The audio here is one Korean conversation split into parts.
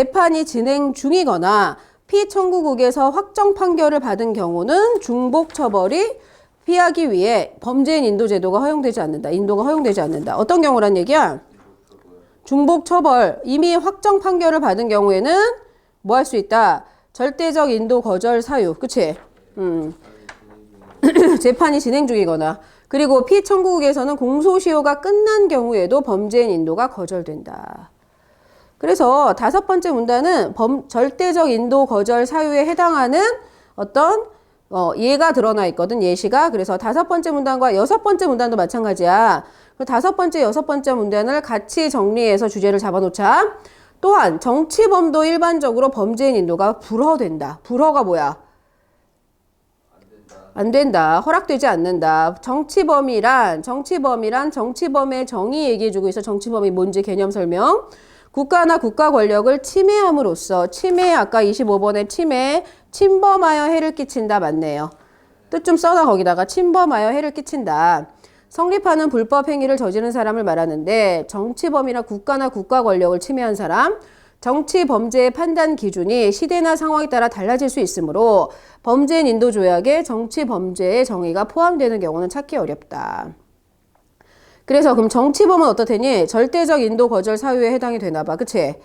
재판이 진행 중이거나 피청구국에서 확정 판결을 받은 경우는 중복 처벌이 피하기 위해 범죄인 인도 제도가 허용되지 않는다. 인도가 허용되지 않는다. 어떤 경우란 얘기야? 중복 처벌. 이미 확정 판결을 받은 경우에는 뭐 할 수 있다? 절대적 인도 거절 사유. 그치? 재판이 진행 중이거나 그리고 피청구국에서는 공소시효가 끝난 경우에도 범죄인 인도가 거절된다. 그래서 5번째 문단은 절대적 인도 거절 사유에 해당하는 어떤 예가 드러나 있거든. 예시가. 그래서 5번째 문단과 6번째 문단도 마찬가지야. 5번째, 6번째 문단을 같이 정리해서 주제를 잡아놓자. 또한 정치범도 일반적으로 범죄인 인도가 불허된다. 불허가 뭐야? 안 된다. 허락되지 않는다. 정치범의 정의 얘기해주고 있어. 정치범이 뭔지 개념 설명. 국가나 국가 권력을 침해함으로써 아까 25번에 침범하여 해를 끼친다 맞네요. 뜻 좀 써놔 거기다가 침범하여 해를 끼친다. 성립하는 불법 행위를 저지른 사람을 말하는데 정치범이나 국가나 국가 권력을 침해한 사람, 정치 범죄의 판단 기준이 시대나 상황에 따라 달라질 수 있으므로 범죄인 인도 조약에 정치 범죄의 정의가 포함되는 경우는 찾기 어렵다. 그래서 그럼 정치범은 어떻다니? 절대적 인도 거절 사유에 해당이 되나 봐. 그치?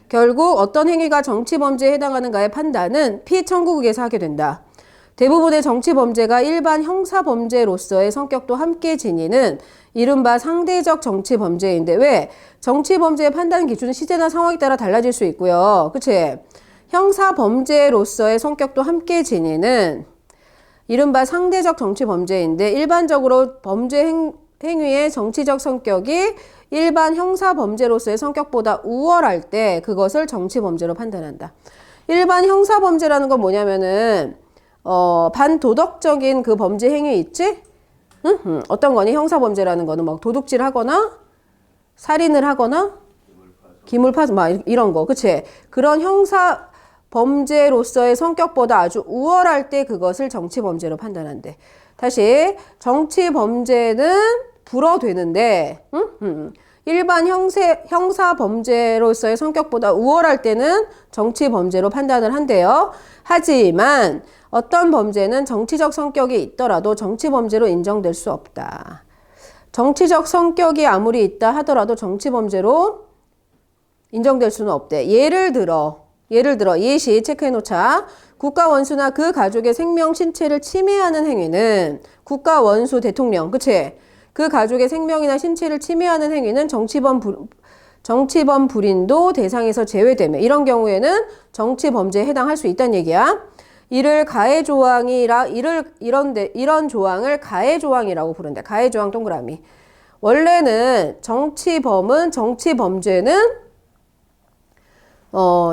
결국 어떤 행위가 정치범죄에 해당하는가의 판단은 피청구국에서 하게 된다. 대부분의 정치범죄가 일반 형사범죄로서의 성격도 함께 지니는 이른바 상대적 정치범죄인데 왜? 정치범죄의 판단 기준은 시대나 상황에 따라 달라질 수 있고요. 그치? 형사범죄로서의 성격도 함께 지니는 이른바 상대적 정치범죄인데 일반적으로 범죄 행위의 정치적 성격이 일반 형사범죄로서의 성격보다 우월할 때 그것을 정치범죄로 판단한다. 일반 형사범죄라는 건 뭐냐면은 반도덕적인 그 범죄 행위 있지? 어떤 거니? 형사범죄라는 거는 막 도둑질 하거나 살인을 하거나 기물 파손 막 이런 거. 그치? 그런 형사 범죄로서의 성격보다 아주 우월할 때 그것을 정치범죄로 판단한대. 다시 정치범죄는 불허되는데 일반 형사범죄로서의 성격보다 우월할 때는 정치범죄로 판단을 한대요. 하지만 어떤 범죄는 정치적 성격이 있더라도 정치범죄로 인정될 수 없다. 정치적 성격이 아무리 있다 하더라도 정치범죄로 인정될 수는 없대. 예를 들어 예시 체크해 놓자. 국가 원수나 그 가족의 생명, 신체를 침해하는 행위는 국가 원수 대통령, 그치? 그 가족의 생명이나 신체를 침해하는 행위는 정치범 불인도 대상에서 제외되며 이런 경우에는 정치범죄에 해당할 수 있다는 얘기야. 이런 조항을 가해 조항이라고 부른다. 가해 조항 동그라미. 원래는 정치범죄는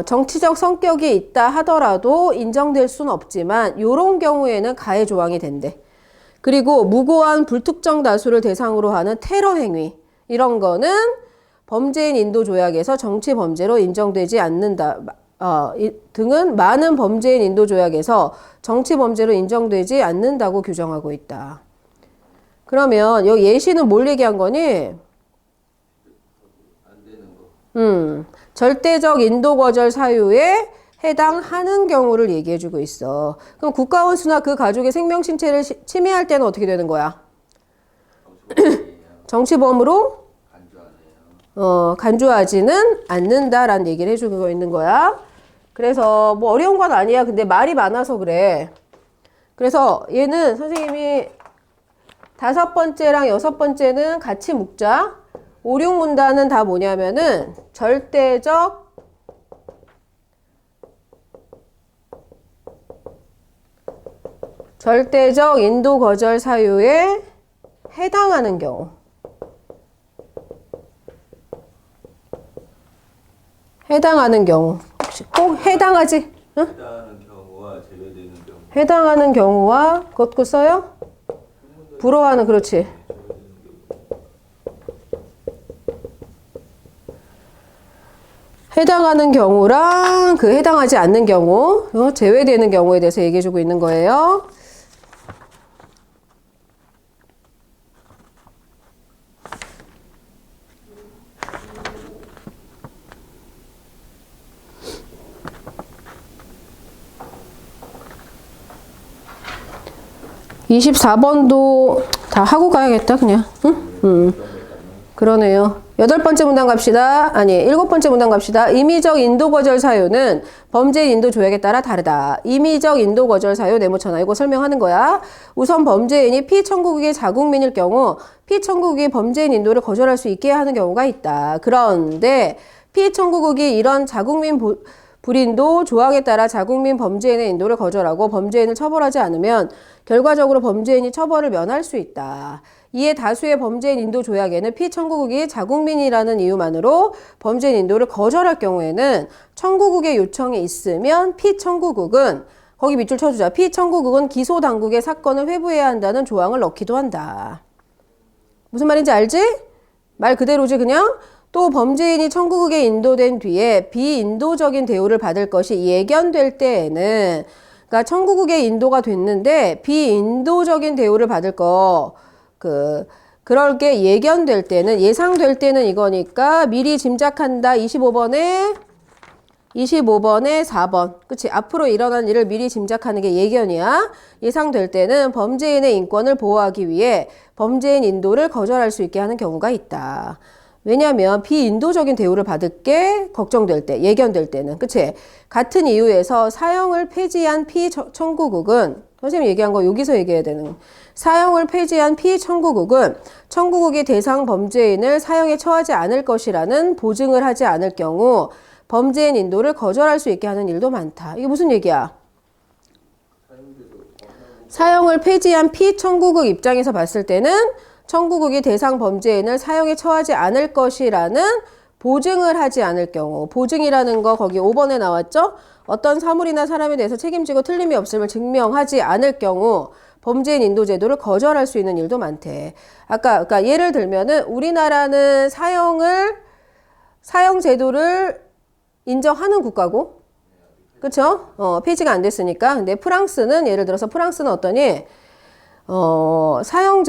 정치적 성격이 있다 하더라도 인정될 수는 없지만 이런 경우에는 가해 조항이 된대. 그리고 무고한 불특정 다수를 대상으로 하는 테러 행위 이런 거는 범죄인 인도 조약에서 정치 범죄로 인정되지 않는다. 등은 많은 범죄인 인도 조약에서 정치 범죄로 인정되지 않는다고 규정하고 있다. 그러면 여기 예시는 뭘 얘기한 거니? 절대적 인도 거절 사유에 해당하는 경우를 얘기해주고 있어. 그럼 국가 원수나 그 가족의 생명, 신체를 침해할 때는 어떻게 되는 거야? 정치범으로 간주하지는 않는다라는 얘기를 해주고 있는 거야. 그래서 뭐 어려운 건 아니야. 근데 말이 많아서 그래. 그래서 얘는 선생님이 5번째랑 6번째는 같이 묶자. 5, 6문단은 다 뭐냐면은 절대적 인도 거절 사유에 해당하는 경우. 혹시 꼭 해당하지? 응? 해당하는 경우와 제외되는 경우. 해당하는 경우와 그것도 써요? 불허하는 그렇지. 해당하는 경우랑 그 해당하지 않는 경우, 제외되는 경우에 대해서 얘기해주고 있는 거예요. 24번도 다 하고 가야겠다, 그냥. 응? 그러네요. 8번째 문단 갑시다. 아니, 7번째 문단 갑시다. 임의적 인도 거절 사유는 범죄 인도 조약에 따라 다르다. 임의적 인도 거절 사유 네모쳐놔. 이거 설명하는 거야. 우선 범죄인이 피청구국의 자국민일 경우 피청구국이 범죄인 인도를 거절할 수 있게 하는 경우가 있다. 그런데 피청구국이 이런 자국민 불인도 조항에 따라 자국민 범죄인의 인도를 거절하고 범죄인을 처벌하지 않으면 결과적으로 범죄인이 처벌을 면할 수 있다. 이에 다수의 범죄인 인도 조약에는 피청구국이 자국민이라는 이유만으로 범죄인 인도를 거절할 경우에는 청구국의 요청이 있으면 피청구국은 거기 밑줄 쳐주자. 피청구국은 기소당국의 사건을 회부해야 한다는 조항을 넣기도 한다. 무슨 말인지 알지? 말 그대로지 그냥? 또 범죄인이 청구국에 인도된 뒤에 비인도적인 대우를 받을 것이 예견될 때에는 그러니까 청구국에 인도가 됐는데 비인도적인 대우를 받을 그럴 게 예견될 때는 예상될 때는 이거니까 미리 짐작한다. 25번에 4번. 그치? 앞으로 일어난 일을 미리 짐작하는 게 예견이야. 예상될 때는 범죄인의 인권을 보호하기 위해 범죄인 인도를 거절할 수 있게 하는 경우가 있다. 왜냐하면 비인도적인 대우를 받을 게 걱정될 때, 예견될 때는. 그치? 같은 이유에서 사형을 폐지한 피청구국은 선생님이 얘기한 거 여기서 얘기해야 되는 사형을 폐지한 피청구국은 청구국이 대상 범죄인을 사형에 처하지 않을 것이라는 보증을 하지 않을 경우 범죄인 인도를 거절할 수 있게 하는 일도 많다. 이게 무슨 얘기야? 사형을 폐지한 피청구국 입장에서 봤을 때는 청구국이 대상 범죄인을 사형에 처하지 않을 것이라는 보증을 하지 않을 경우 보증이라는 거 거기 5번에 나왔죠? 어떤 사물이나 사람에 대해서 책임지고 틀림이 없음을 증명하지 않을 경우 범죄인 인도 제도를 거절할 수 있는 일도 많대. 그러니까 예를 들면은 우리나라는 사형 제도를 인정하는 국가고, 그쵸? 폐지가 안 됐으니까. 근데 프랑스는 예를 들어서 프랑스는 어떠니? 사형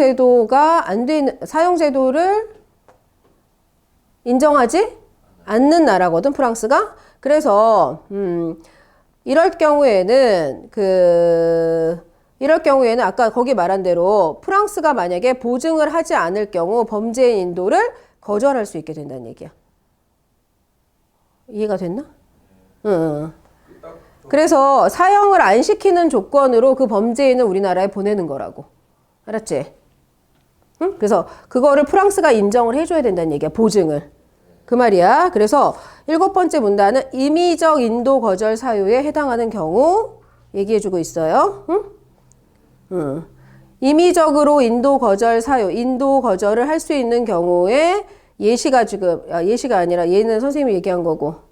제도를 인정하지 않는 나라거든, 프랑스가. 그래서, 이럴 경우에는 아까 거기 말한 대로 프랑스가 만약에 보증을 하지 않을 경우 범죄인 인도를 거절할 수 있게 된다는 얘기야. 이해가 됐나? 응. 그래서 사형을 안 시키는 조건으로 그 범죄인을 우리나라에 보내는 거라고. 알았지? 응? 그래서 그거를 프랑스가 인정을 해줘야 된다는 얘기야. 보증을. 그 말이야. 그래서 7번째 문단은 임의적 인도 거절 사유에 해당하는 경우 얘기해주고 있어요. 응? 응. 임의적으로 인도 거절 사유, 인도 거절을 할 수 있는 경우에 예시가 아니라 얘는 선생님이 얘기한 거고.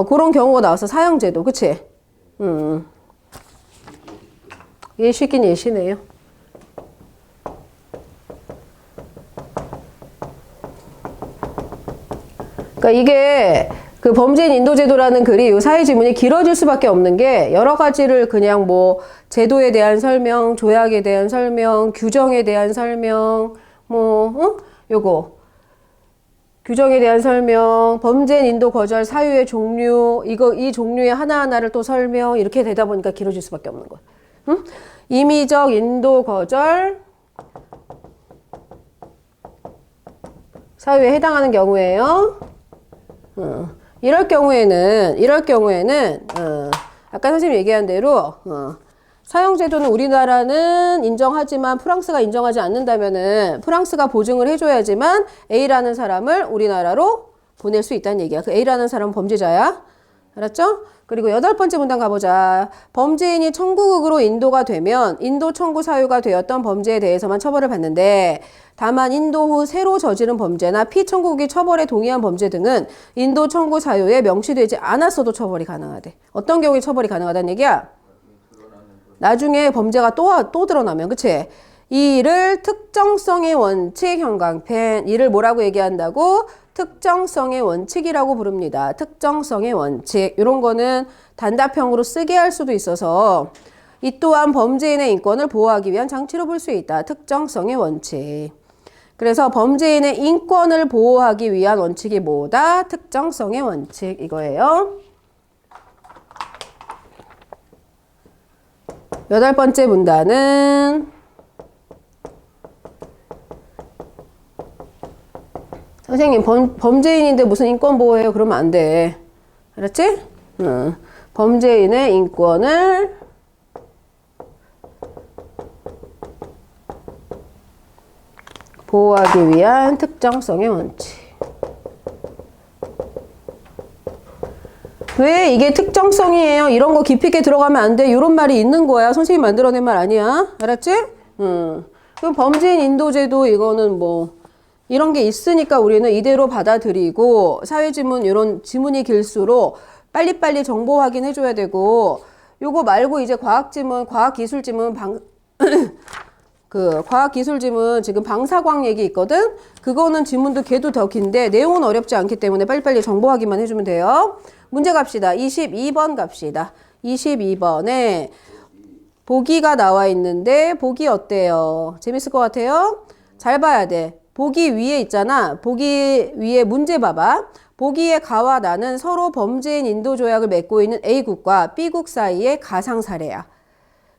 그런 경우가 나와서 사형제도, 그치? 예시긴 예시네요. 그러니까 이게 그 범죄인 인도제도라는 글이 이 사회지문이 길어질 수밖에 없는 게 여러 가지를 그냥 뭐 제도에 대한 설명, 조약에 대한 설명, 규정에 대한 설명, 요거 규정에 대한 설명, 범죄인 인도 거절 사유의 종류, 이 종류의 하나하나를 또 설명 이렇게 되다 보니까 길어질 수밖에 없는 거야. 응? 임의적 인도 거절 사유에 해당하는 경우에요. 이럴 경우에는 아까 선생님이 얘기한 대로 사형제도는 우리나라는 인정하지만 프랑스가 인정하지 않는다면은 프랑스가 보증을 해줘야지만 A라는 사람을 우리나라로 보낼 수 있다는 얘기야. 그 A라는 사람은 범죄자야. 알았죠? 그리고 8번째 문단 가보자. 범죄인이 청구국으로 인도가 되면 인도 청구 사유가 되었던 범죄에 대해서만 처벌을 받는데 다만 인도 후 새로 저지른 범죄나 피청구국이 처벌에 동의한 범죄 등은 인도 청구 사유에 명시되지 않았어도 처벌이 가능하대. 어떤 경우에 처벌이 가능하다는 얘기야? 나중에 범죄가 또 드러나면, 그치? 이를 특정성의 원칙 형광펜, 이를 뭐라고 얘기한다고? 특정성의 원칙이라고 부릅니다. 특정성의 원칙. 이런 거는 단답형으로 쓰게 할 수도 있어서 이 또한 범죄인의 인권을 보호하기 위한 장치로 볼 수 있다. 특정성의 원칙. 그래서 범죄인의 인권을 보호하기 위한 원칙이 뭐다? 특정성의 원칙. 이거예요. 8번째 문단은 선생님 범죄인인데 무슨 인권 보호해요? 그러면 안 돼. 알았지? 범죄인의 인권을 보호하기 위한 특정성의 원칙. 왜 이게 특정성이에요? 이런 거 깊이 있게 들어가면 안 돼. 이런 말이 있는 거야. 선생님이 만들어낸 말 아니야. 알았지? 그럼 범죄인 인도제도 이거는 뭐 이런 게 있으니까 우리는 이대로 받아들이고 사회지문 이런 지문이 길수록 빨리빨리 정보 확인해줘야 되고 요거 말고 이제 과학지문, 과학기술지문 과학기술지문 지금 방사광 얘기 있거든? 그거는 지문도 걔도 더 긴데 내용은 어렵지 않기 때문에 빨리빨리 정보 확인만 해주면 돼요. 문제 갑시다. 22번 갑시다. 22번에 보기가 나와 있는데 보기 어때요? 재밌을 것 같아요? 잘 봐야 돼. 보기 위에 있잖아. 보기 위에 문제 봐봐. 보기의 가와 나는 서로 범죄인 인도 조약을 맺고 있는 A국과 B국 사이의 가상 사례야.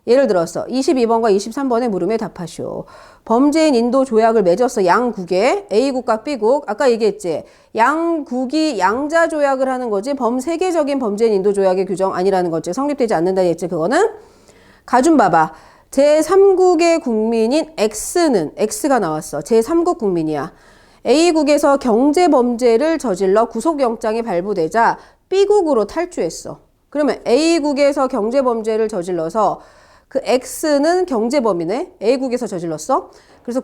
예를 들어서 22번과 23번의 물음에 답하시오. 범죄인 인도 조약을 맺었어. 양국에 A국과 B국. 아까 얘기했지. 양국이 양자 조약을 하는 거지 세계적인 범죄인 인도 조약의 규정 아니라는 거지. 성립되지 않는다 했지. 그거는. 가좀 봐봐. 제3국의 국민인 X가 나왔어. 제3국 국민이야. A국에서 경제범죄를 저질러 구속영장이 발부되자 B국으로 탈주했어. 그러면 A국에서 경제범죄를 저질러서 그 X는 경제범이네. A국에서 저질렀어. 그래서